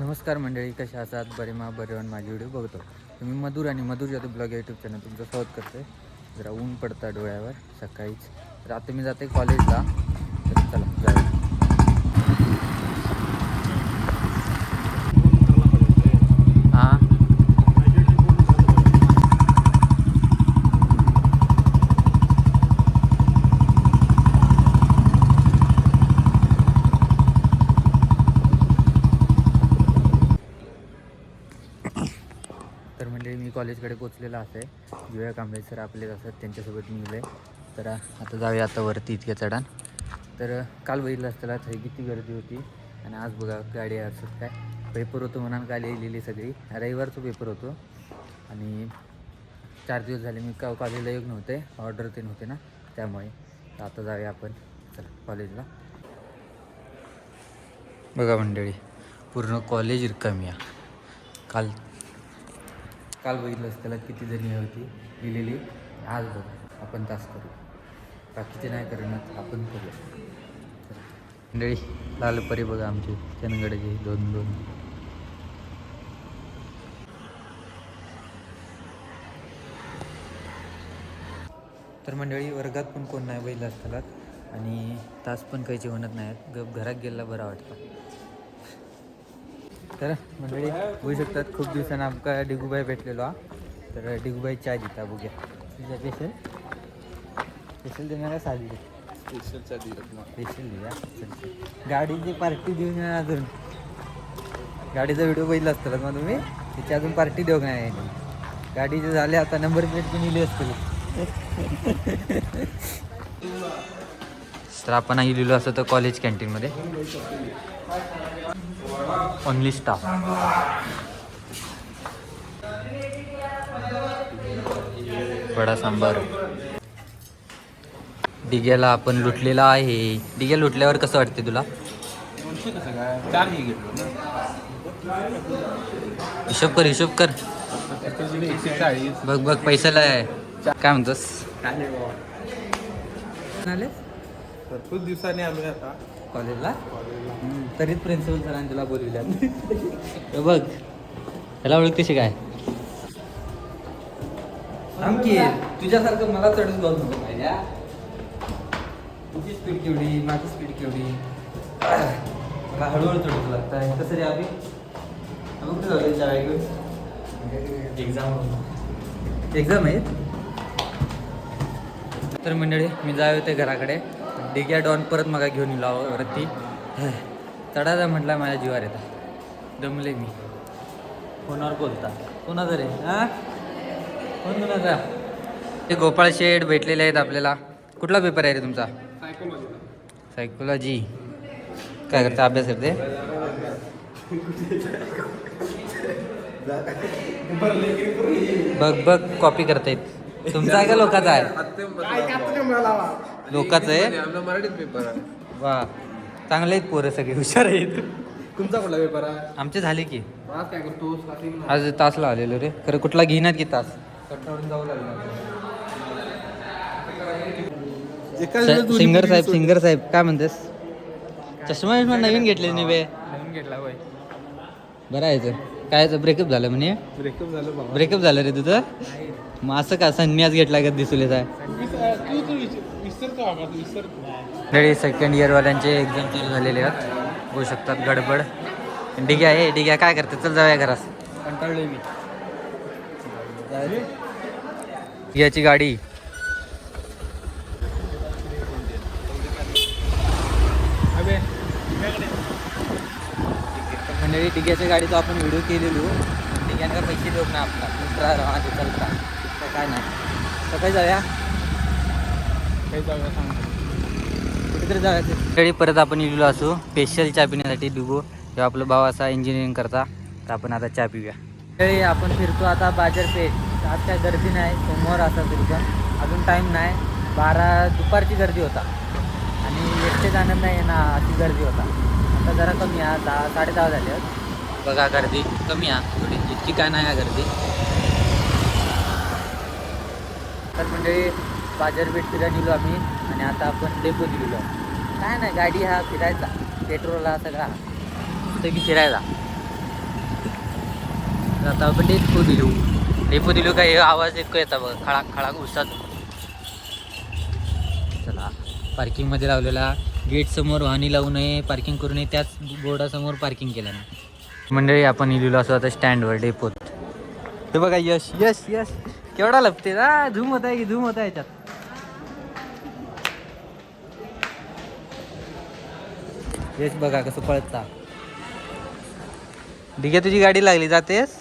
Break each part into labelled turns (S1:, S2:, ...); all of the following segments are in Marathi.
S1: नमस्कार मंडळी, कशा आहात? बरे माझी व्हिडिओ बघतो. तुम्ही मधुर आणि मधुर जादू ब्लॉग यूट्यूब चॅनल तुमचं स्वागत करते. जरा ऊन पडतं डोळ्यावर सकाळीच. तर आता मी जाते कॉलेजला. तर चला जाऊया. हां, तर म्हणजे मी कॉलेजकडे पोचलेला असे. जुया कांबळे सर आपलेच असतात, त्यांच्यासोबत मी आहे. तर आता जाऊया आता वरती इतक्या चढान. तर काल बघितलं असताना तरी किती गर्दी होती आणि आज बघा गाडी असत काय पेपर होतो म्हणून काल लिहिली सगळी. रविवारचं पेपर होतो आणि 4 दिवस झाले मी कॉलेजला येऊ नव्हते, ऑर्डर ते नव्हते ना, त्यामुळे. तर आता जाऊया आपण चला कॉलेजला. बघा मंडळी, पूर्ण कॉलेज रिकामी आहे. काल काल बघितलं त्याला किती जणी होती लिहिलेली. आज बघा आपण तास करू, बाकीचे नाही करणार, आपण करूया. मंडळी लालपरी बघा आमची चंदगडची 2-2. तर मंडळी वर्गात पण कोण नाही बैल असतात आणि तास पण काहीचे म्हणत नाहीत. घरात गेला बरा वाटतं. तर मंडळी होऊ शकतात खूप दिवसांना आमका डिगूबाई भेटलेलो हा. तर डिगूबाई चहा देता बघूया. तुझ्या स्पेशल देणार साधी स्पेशल देऊया. गाडीची पार्टी देऊन अजून गाडीचा व्हिडिओ बघितला असतात मग तुम्ही. तिची अजून पार्टी देऊ नाही. गाडीचे झाले आता नंबर प्लेट पण लिहिली असतील. तर आपण लिहिलो असं तर कॉलेज कॅन्टीनमध्ये ओनली स्टाफ. वडा सांबार. डिग्याला आपण लुटलेला आहे. डिग्या लुटल्यावर कसं वाटते तुला? हिशोब कर. बघ बघ पैशाला आहे. काय म्हणतोस?
S2: भरपूर दिवसांनी आलोय आता
S1: कॉलेजला. तरीच प्रिन्सिपल सरांनी तुला बोलविल्या. बघ त्याला ओळखतेशी काय आमकी तुझ्यासारखं मला चढून जाऊ नको पाहिजे. तुझी स्पीड केवढी, माझी स्पीड केवढी. मला हळूहळू चढू लागतं आहे. कसं रे आम्ही कुठे जाऊ शाळा घेऊन? एक्झाम आहेत. तर मंडळी मी जावे होते घराकडे. डिग्या डॉन परत मग घेऊन येलो वरती. चढायचा म्हटलं माझ्या जीवावर येतात. दमले मी. फोनवर बोलता कोणाचा रे? हां कोण कोणाचा? ते गोपाळ शेठ भेटलेले आहेत आपल्याला. कुठला पेपर आहे रे तुमचा? सायकोलॉजी. काय करता, अभ्यास करते? बघ कॉपी करतायत. तुमचा आहे का लोकांचा आहे? लोकांचं आहे.
S2: मराठीत पेपर आहे.
S1: वा चांगले आहेत पोरं, सगळे हुशार आहेत.
S2: तुमचा कुठला पेपर आहे?
S1: आमचे झाले की.
S2: आज काय करतो?
S1: आज तासला आलेलो रे. खरं कुठला घेणार की तास कटावरून जाऊ लागला. सिंगर साहेब काय म्हणतेस? चष्मा नवीन घेतले निवे.
S2: नवीन घेतला होय.
S1: बरं आहे. काय ब्रेकअप झालं म्हणे? ब्रेकअप झालं रे तुझं? मग असं का संन्यास घेतला का दिसूलेच आहे? सेकंड इयरवाल्यांचे एक्झाम चालू झालेले आहेत. होऊ शकतात गडबड. डिग्या काय करते? चल जाऊया घरात.
S2: कंटाळलोय मी.
S1: याची गाडी मंडळी. डिग्याच्या गाडीचा आपण व्हिडिओ केलेलो. डिग्यांना पैसे देऊ ना आपला दुसरा चलता काय नाही. सकाळी जाऊया.
S2: काही जाऊया सांग.
S1: कुठेतरी जायचं तरी. परत आपण इलेलो असू स्पेशल चहा पिण्यासाठी. डिगो किंवा आपलं भाव असा इंजिनिअरिंग करता. तर आपण आता चहा पिऊया. तरी आपण फिरतो आता बाजारपेठ. आज काय गर्दी नाही, सोमवार असा तरी पण अजून टाईम नाही. 12 दुपारची गर्दी होता आणि एकटे जाणार नाही ना, अशी गर्दी होता. आता जरा कमी आहे, 10 10:30 झाले आहेत. बघा गर्दी कमी आहे थोडी, इतकी काय नाही आहे गर्दी. तर म्हणजे बाजारपेठ फिरायला गेलो आम्ही आणि आता आपण डेपोत गेलो. काय नाही, गाडी हा फिरायचा, पेट्रोल हा सगळा की फिरायला. तर आता आपण डेपो दिलो काय आवाज ऐकू येता बघ खळाक खळाक उसात. चला पार्किंगमध्ये लावलेला गेट समोर वाहनी लावू नये, पार्किंग करू नये, त्याच बोर्डासमोर पार्किंग केलं ना. मंडळी आपण इलेलो असो आता स्टँडवर डेपोत. हे बघा यश यश यश केवढा लपते ना, झूम होत आहे की झूम होत आहे याच्यात. यश बघा कसं पळता. ठीक आहे तुझी गाडी लागली जातेस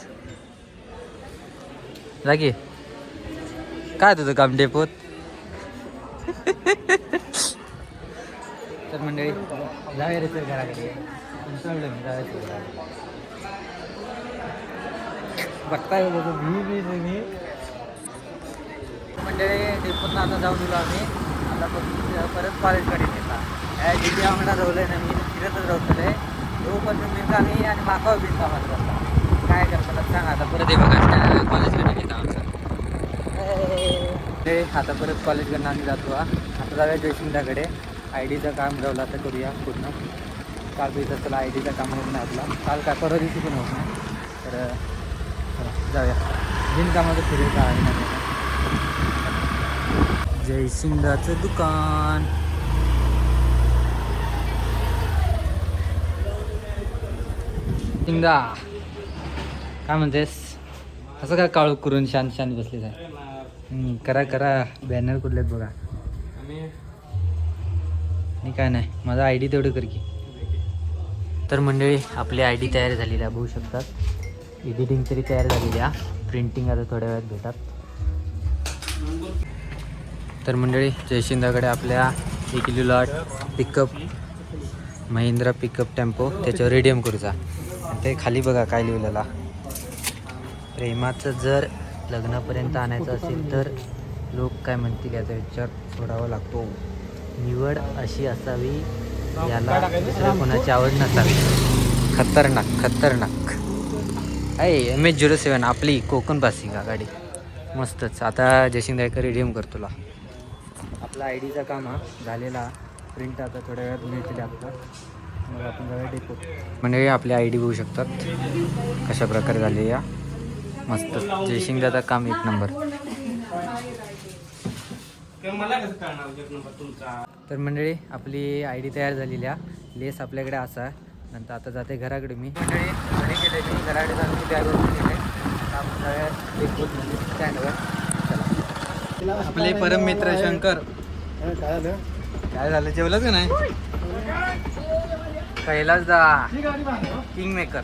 S1: जागे. काय तुझं काम डेपोत. तर मंडळी जाऊया रे सर घराकडे. बघताय मी मंडळी डेपोत आता जाऊन दिलो आम्ही. आता परत कॉलेजकडे घेतला जिथे आम्हाला रवलंय ना मी फिरतच रवतलं आहे. तो पण मिळता आम्ही आणि माकाव बिनता माझा काय करतात सांगा. आता परत बघा कॉलेजकडे घेता आमचं ते. आता परत कॉलेजकडनं आम्ही जातो. आता जाऊया जयसिंगदाकडे. आय डीचं काम राहिलं आता करूया पूर्ण. काल दिवसात त्याला आय डीचं काम होत नाही आपला. काल काय परवा दिवशी पण होत नाही. तर चला जाऊया बिनकामाचं फिरायचं आहे ना. जयसिंगदाचं दुकान. सिंगा काय म्हणतेस. असं काय काळू करून शांत शांत बसले काय. करा करा बॅनर कुठलेत बघा. आणि काय नाही माझा आय डी तेवढं कर की. तर मंडळी आपली आय डी तयार झालेली आहे बघू शकतात. एडिटिंग तरी तयार झालेली आहे. प्रिंटिंग आता थोड्या वेळात भेटात. तर मंडळी जयशिंदाकडे आपल्या 1 kilo lot pickup Mahindra pickup tempo त्याच्यावर रेडियम करूचा. ते खाली बघा काय लिहिलेला. प्रेमाचं जर लग्नापर्यंत आणायचं असेल तर लोक काय म्हणतील याचा विचार सोडावा लागतो. निवड अशी असावी याला दुसऱ्या कोणाची आवड नसावी. खतरनाक खतरनाक आहे. MS07 आपली कोकण पासिंग गाडी मस्तच. आता जयसिंगदायकर रिडीम करतो तुला. आपला आय डीचा काम हा झालेला. प्रिंट आता थोड्या वेळात मिळतील आपला. मग आपण जाऊया डेपो. म्हणजे आपली आय डी बघू शकतात कशा प्रकारे झाली या. मस्त जयसिंगदाचं काम 1 नंबर. तर मंडळी आपली आय डी तयार झालेली आहे. लेस आपल्याकडे असा. नंतर आता जाते घराकडे मी. मंडळी घरी गेले मी घराकडे जाऊन मी बॅग वरून गेले. आपण जाऊया डेपोत स्टँडवर. चला आपले परम मित्र शंकर. काय झालं जेवलंच का नाही. कैलास दा किंग मेकर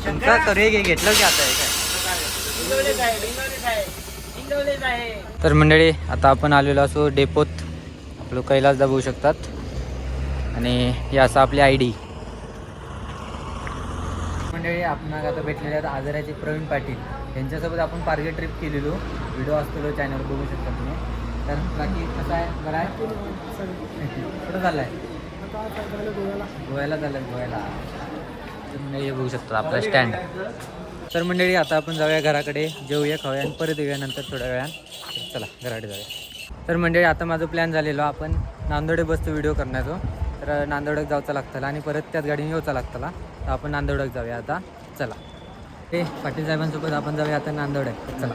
S1: शंकर करूया घे घेतलं की आता काय. तर मंडळी आता आपण आलेलो असो डेपोत. आपलं कैलासदा बघू शकतात. आणि हे असं आपली आय डी. मंडळी आपण आता भेटलेले आहेत आजराचे प्रवीण पाटील यांच्यासोबत. आपण पारगे ट्रिप केलेलो. व्हिडिओ असतो चॅनल बघू शकता तुम्ही. तर बाकी कसं आहे बरं आहे. कुठं चाललं आहे गोव्याला चाललं आहे गोव्याला. हे बघू शकता आपला स्टँड. तर मंडळी आता आपण जाऊया घराकडे. जेवूया खाऊया आणि परत येऊया नंतर थोड्या वेळात. चला घराकडे जाऊया. तर मंडळी आता माझं प्लॅन झालेलो. आपण नांदोडे बसतो व्हिडिओ करण्याचो. तर नांदोड्यात जाऊचा लागतं आणि परत त्याच गाडीने येऊचा लागतं. तर आपण नांदोड्यात जाऊया आता. चला ते पाटील साहेबांसोबत आपण जाऊया आता नांदोड्यात. चला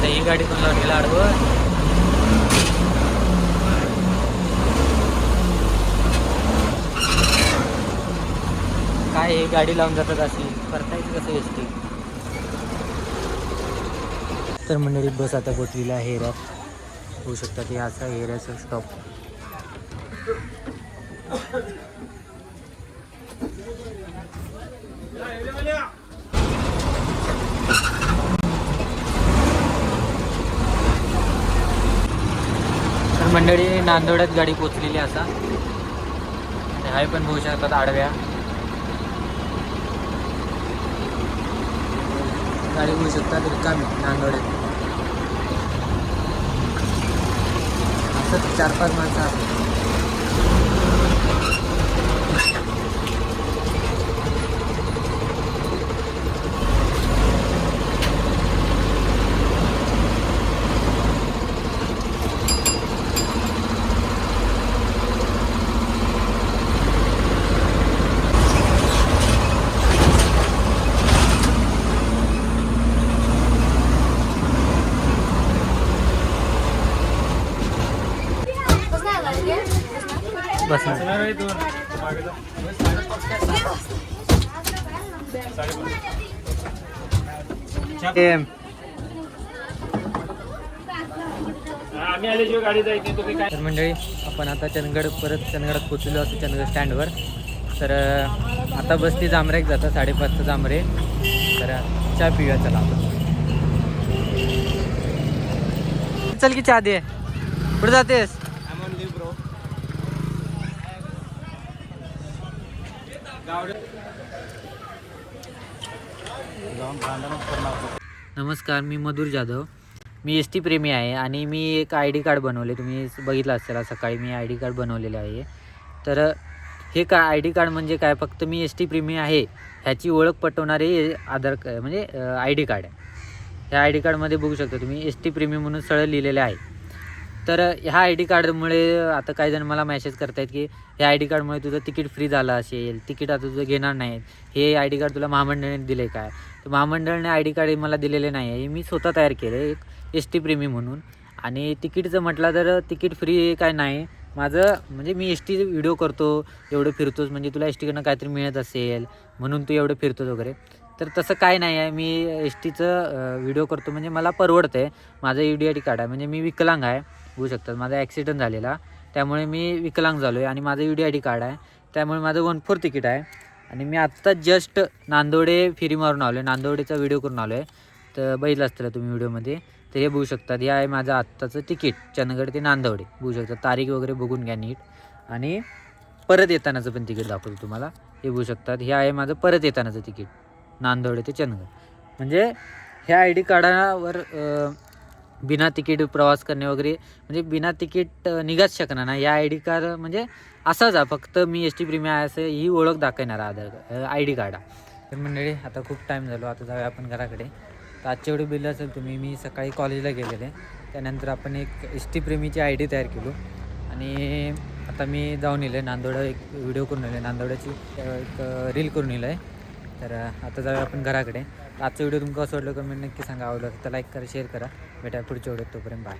S1: ही गाडी पण लावून गेला आडवं. काय हे गाडी लावून जातात अशी करता येते कसं एस टी. तर मंडळी बस आता पोचलेली आहे हेऱ्यात. होऊ शकतात हे असा हेऱ्याचा स्टॉप. तर मंडळी नांदोड्यात गाडी पोचलेली असा. हाय पण बघू शकतात आडव्या गाडी बघू शकतात रिकामी नांदोड्यात. असं 4-5 माणसं असतात. बस
S2: आम्ही आले जो गाडी जायची तुम्ही काय.
S1: तर मंडळी आपण आता चंदगडात पोचलेलो असतो चंदगड स्टँडवर. तर आता बसती जांभरे जातं 5:30 जांभरे. तर चहा पिऊया चला आपण. चल की चहा दे. कुठे जातेस? नमस्कार, मी मधुर जाधव. मी एस टी प्रेमी आहे आणि मी एक ID कार्ड बनवले. तुम्ही बघितलं असेल सकाळी मी ID कार्ड बनवलेले आहे. तर हे ID कार्ड म्हणजे काय, फक्त मी एस टी प्रेमी आहे ह्याची ओळख पटवणारे म्हणजे ID कार्ड आहे. ह्या ID कार्डमध्ये बघू शकता तुम्ही एस टी प्रेमी म्हणून सरळ लिहिलेले आहे. तर ह्या ID कार्डमुळे आता काही जण मला मेसेज करतायत की ह्या ID कार्डमुळे तुझं तिकीट फ्री झालं असेल, तिकीट आता तुझं घेणार नाहीत, हे ID कार्ड तुला महामंडळाने दिले काय. तर महामंडळाने ID कार्ड मला दिलेले नाही आहे. मी स्वतः तयार केलं एक एस टी प्रेमी म्हणून. आणि तिकीटचं म्हटलं तर तिकीट फ्री काय नाही माझं. म्हणजे मी एस टी व्हिडिओ करतो, एवढं फिरतोच, म्हणजे तुला एस टीकडनं काहीतरी मिळत असेल म्हणून तू एवढं फिरतोस वगैरे. तर तसं काय नाही आहे. मी एस टीचं व्हिडिओ करतो म्हणजे मला परवडतं आहे. माझं UDID कार्ड आहे, म्हणजे मी विकलांग आहे. होऊ शकतात माझा ॲक्सिडेंट झालेला त्यामुळे मी विकलांग झालो आहे. आणि माझं UDID कार्ड आहे त्यामुळे माझं 1/4 तिकीट आहे. आणि मी आत्ता जस्ट नांदोडे फेरी मारून आलो आहे, नांदोडेचा व्हिडिओ करून आलो आहे. तर बघितलं असतं तुम्ही व्हिडिओमध्ये. तर हे बघू शकतात, हे आहे माझं आत्ताचं तिकीट चंदगड ते नांदोडे. बघू शकता तारीख वगैरे बघून घ्या नीट. आणि परत येतानाचं पण तिकीट दाखवतो तुम्हाला. हे बघू शकतात, हे आहे माझं परत येतानाचं तिकीट नांदोडे ते चंदगड. म्हणजे ह्या ID कार्डावर बिना तिकीट प्रवास करणे वगैरे, म्हणजे बिना तिकीट निघाच शकणार ना. या ID कार्ड म्हणजे असाच आहे, फक्त मी एस टी प्रेमी आहे असं ही ओळख दाखवणारा ID कार्ड आहे. तर मंडळी आता खूप टाईम झालो, आता जाऊया आपण घराकडे. तर आजच्या एवढे बिल असेल तुम्ही, मी सकाळी कॉलेजला गेलेले, त्यानंतर आपण एक एस टी प्रेमीची ID तयार केलो. आणि आता मी जाऊन येलो आहे नांदोडा, एक व्हिडिओ करून येलो आहे नांदोड्याची, एक रील करून येलो आहे. तर आता जाऊया आपण घराकडे. आजचा व्हिडिओ तुमचा कसं वाटलं कमेंट नक्की सांगा. आवडलं तर लाईक करा, शेअर करा. भेटा पुढच्या व्हिडिओत, तोपर्यंत बाय.